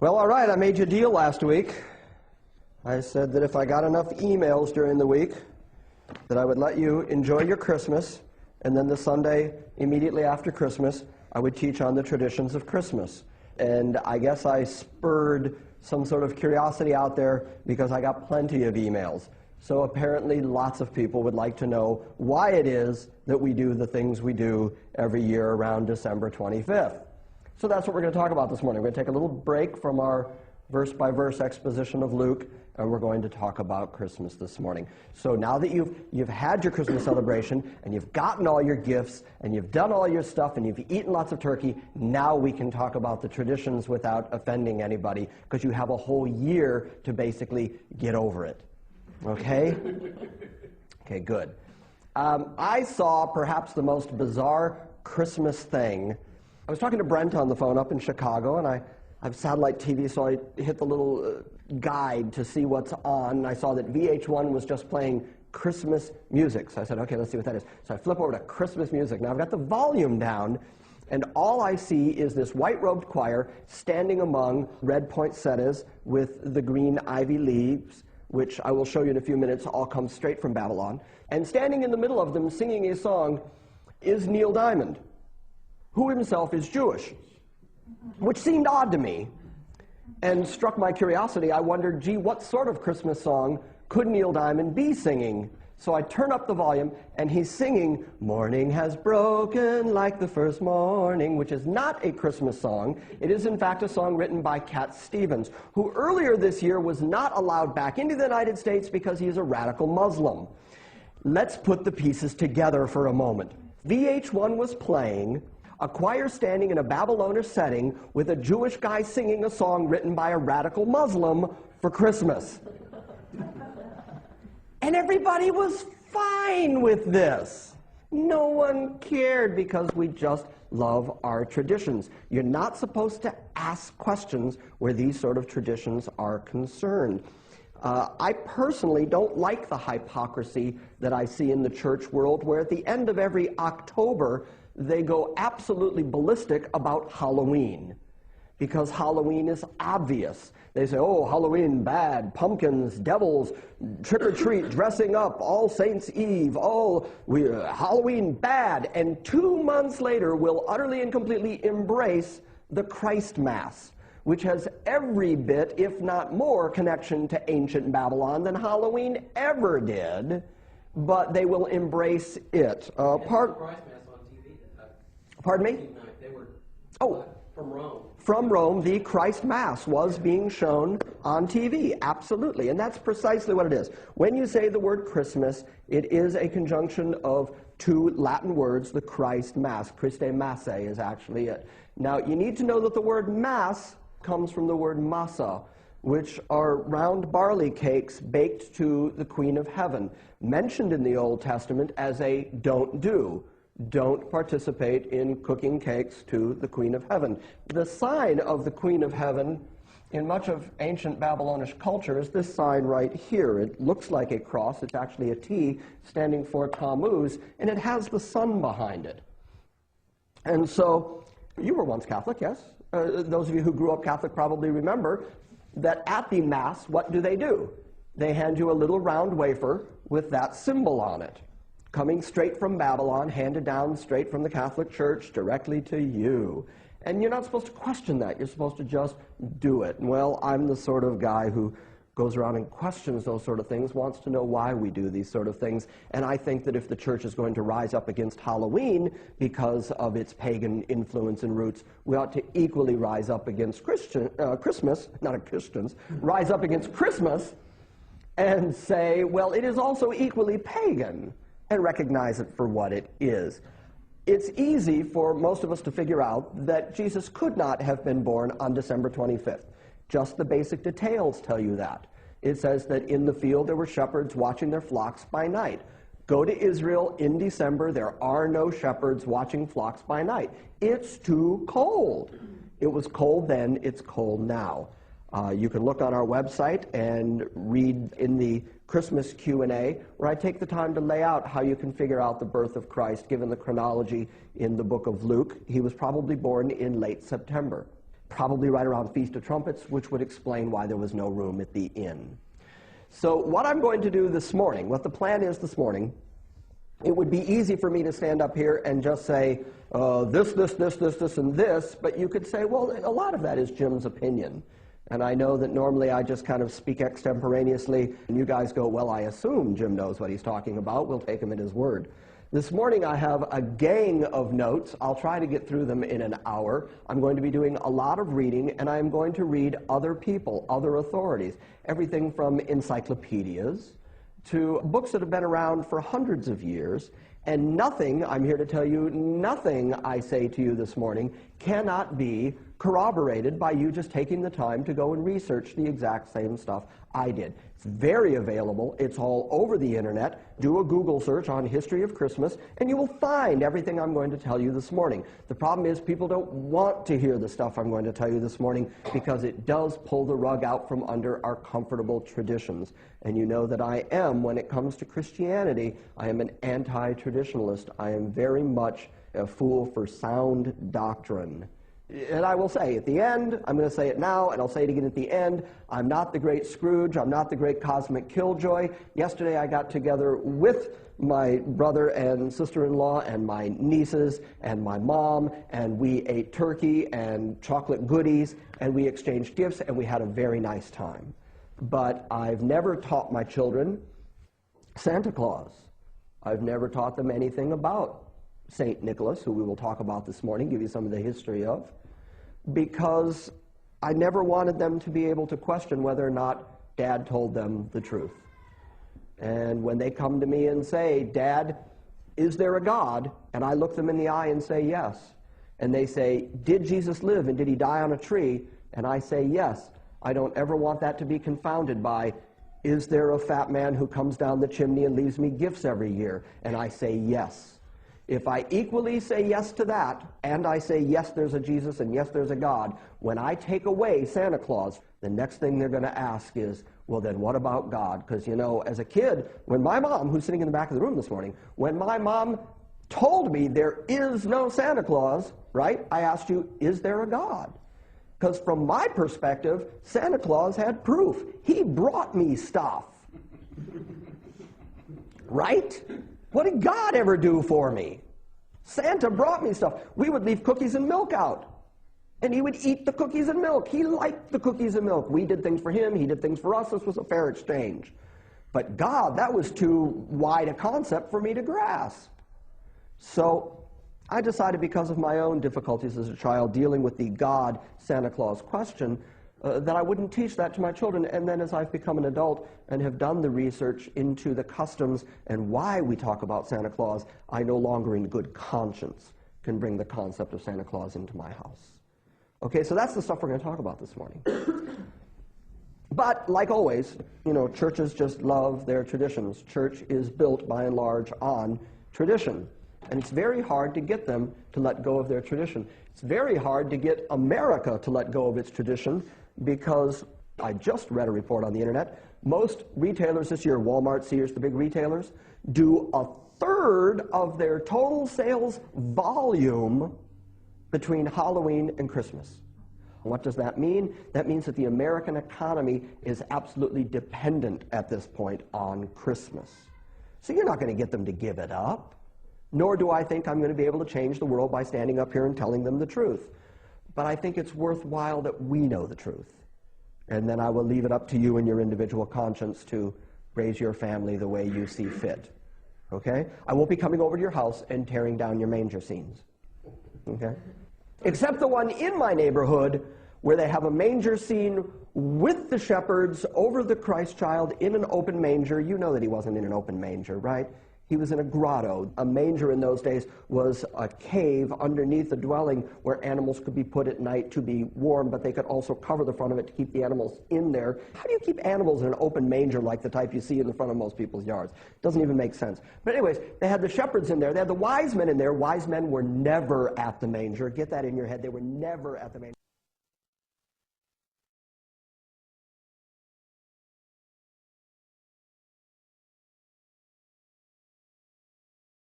Well, all right, I made you a deal last week. I said that if I got enough emails during the week, that I would let you enjoy your Christmas, and then the Sunday immediately after Christmas, I would teach on the traditions of Christmas. And I guess I spurred some sort of curiosity out there because I got plenty of emails. So apparently lots of people would like to know why it is that we do the things we do every year around December 25th. So that's what we're going to talk about this morning. We're going to take a little break from our verse-by-verse exposition of Luke, and we're going to talk about Christmas this morning. So now that you've had your Christmas celebration, and you've gotten all your gifts, and you've done all your stuff, and you've eaten lots of turkey, now we can talk about the traditions without offending anybody, because you have a whole year to basically get over it. Okay? Okay, good. I saw perhaps the most bizarre Christmas thing. I was talking to Brent on the phone up in Chicago, and I have satellite TV, so I hit the little guide to see what's on, and I saw that VH1 was just playing Christmas music. So I said, okay, let's see what that is. So I flip over to Christmas music. Now I've got the volume down, and all I see is this white-robed choir standing among red poinsettias with the green ivy leaves, which I will show you in a few minutes all come straight from Babylon. And standing in the middle of them singing a song is Neil Diamond, who himself is Jewish, which seemed odd to me and struck my curiosity. I wondered, gee, what sort of Christmas song could Neil Diamond be singing? So I turn up the volume, and he's singing, "Morning has broken like the first morning," which is not a Christmas song. It is, in fact, a song written by Cat Stevens, who earlier this year was not allowed back into the United States because he is a radical Muslim. Let's put the pieces together for a moment. VH1 was playing a choir standing in a Babylonish setting with a Jewish guy singing a song written by a radical Muslim for Christmas. And everybody was fine with this. No one cared because we just love our traditions. You're not supposed to ask questions where these sort of traditions are concerned. I personally don't like the hypocrisy that I see in the church world, where at the end of every October, they go absolutely ballistic about Halloween, because Halloween is obvious. They say, oh, Halloween bad, pumpkins, devils, trick-or-treat, dressing up, All Saints' Eve, Halloween bad. And 2 months later, we'll utterly and completely embrace the Christ Mass, which has every bit, if not more, connection to ancient Babylon than Halloween ever did, but they will embrace it. Pardon me? They were from Rome. From Rome, the Christ Mass was being shown on TV, absolutely. And that's precisely what it is. When you say the word Christmas, it is a conjunction of two Latin words, the Christ Mass. Christe Masse is actually it. Now, you need to know that the word Mass comes from the word massa, which are round barley cakes baked to the Queen of Heaven, mentioned in the Old Testament as a don't do. Don't participate in cooking cakes to the Queen of Heaven. The sign of the Queen of Heaven in much of ancient Babylonish culture is this sign right here. It looks like a cross. It's actually a T standing for Tammuz, and it has the sun behind it. And so, you were once Catholic, yes? Those of you who grew up Catholic probably remember that at the Mass, what do? They hand you a little round wafer with that symbol on it, coming straight from Babylon, handed down straight from the Catholic Church directly to you. And you're not supposed to question that. You're supposed to just do it. And well, I'm the sort of guy who goes around and questions those sort of things, wants to know why we do these sort of things. And I think that if the church is going to rise up against Halloween because of its pagan influence and roots, we ought to equally rise up against Christmas, not Christians, rise up against Christmas and say, well, it is also equally pagan, and recognize it for what it is. It's easy for most of us to figure out that Jesus could not have been born on December 25th. Just the basic details tell you that. It says that in the field there were shepherds watching their flocks by night. Go to Israel in December, there are no shepherds watching flocks by night. It's too cold. It was cold then, it's cold now. You can look on our website and read in the Christmas Q&A, where I take the time to lay out how you can figure out the birth of Christ, given the chronology in the book of Luke. He was probably born in late September. probably right around Feast of Trumpets, which would explain why there was no room at the inn. So what I'm going to do this morning, what the plan is this morning, it would be easy for me to stand up here and just say, this, and this, but you could say, well, a lot of that is Jim's opinion. And I know that normally I just kind of speak extemporaneously, and you guys go, well, I assume Jim knows what he's talking about. We'll take him at his word. This morning I have a gang of notes. I'll try to get through them in an hour. I'm going to be doing a lot of reading, and I'm going to read other people, other authorities, everything from encyclopedias to books that have been around for hundreds of years. And nothing, I'm here to tell you, nothing I say to you this morning cannot be corroborated by you just taking the time to go and research the exact same stuff I did. It's very available. It's all over the internet. Do a Google search on History of Christmas, and you will find everything I'm going to tell you this morning. The problem is people don't want to hear the stuff I'm going to tell you this morning because it does pull the rug out from under our comfortable traditions. And you know that I am, when it comes to Christianity, I am an anti-traditionalist. I am very much a fool for sound doctrine. And I will say at the end, I'm going to say it now, and I'll say it again at the end, I'm not the great Scrooge, I'm not the great cosmic killjoy. Yesterday I got together with my brother and sister-in-law and my nieces and my mom, and we ate turkey and chocolate goodies, and we exchanged gifts, and we had a very nice time. But I've never taught my children Santa Claus. I've never taught them anything about St. Nicholas, who we will talk about this morning, give you some of the history of, because I never wanted them to be able to question whether or not Dad told them the truth. And when they come to me and say, Dad, is there a God? And I look them in the eye and say, yes. And they say, did Jesus live and did he die on a tree? And I say, yes. I don't ever want that to be confounded by, is there a fat man who comes down the chimney and leaves me gifts every year? And I say, yes. If I equally say yes to that, and I say yes, there's a Jesus, and yes, there's a God, when I take away Santa Claus, the next thing they're going to ask is, well, then what about God? Because, you know, as a kid, when my mom, who's sitting in the back of the room this morning, when my mom told me there is no Santa Claus, right, I asked you, is there a God? Because from my perspective, Santa Claus had proof. He brought me stuff. Right? What did God ever do for me? Santa brought me stuff. We would leave cookies and milk out, and he would eat the cookies and milk. He liked the cookies and milk. We did things for him. He did things for us. This was a fair exchange. But God, that was too wide a concept for me to grasp. So I decided, because of my own difficulties as a child dealing with the God-Santa Claus question, that I wouldn't teach that to my children. And then as I've become an adult and have done the research into the customs and why we talk about Santa Claus, I no longer in good conscience can bring the concept of Santa Claus into my house. Okay, so that's the stuff we're going to talk about this morning. But like always, you know, churches just love their traditions. Church is built by and large on tradition. And it's very hard to get them to let go of their tradition. It's very hard to get America to let go of its tradition, because I just read a report on the internet. Most retailers this year, Walmart, Sears, the big retailers, do a third of their total sales volume between Halloween and Christmas. What does that mean? That means that the American economy is absolutely dependent at this point on Christmas. So you're not going to get them to give it up. Nor do I think I'm going to be able to change the world by standing up here and telling them the truth. But I think it's worthwhile that we know the truth. And then I will leave it up to you and your individual conscience to raise your family the way you see fit. Okay? I won't be coming over to your house and tearing down your manger scenes. Okay? Except the one in my neighborhood where they have a manger scene with the shepherds over the Christ child in an open manger. You know that he wasn't in an open manger, right? He was in a grotto. A manger in those days was a cave underneath the dwelling where animals could be put at night to be warm, but they could also cover the front of it to keep the animals in there. How do you keep animals in an open manger like the type you see in the front of most people's yards? Doesn't even make sense. But anyways, they had the shepherds in there. They had the wise men in there. Wise men were never at the manger. Get that in your head. They were never at the manger.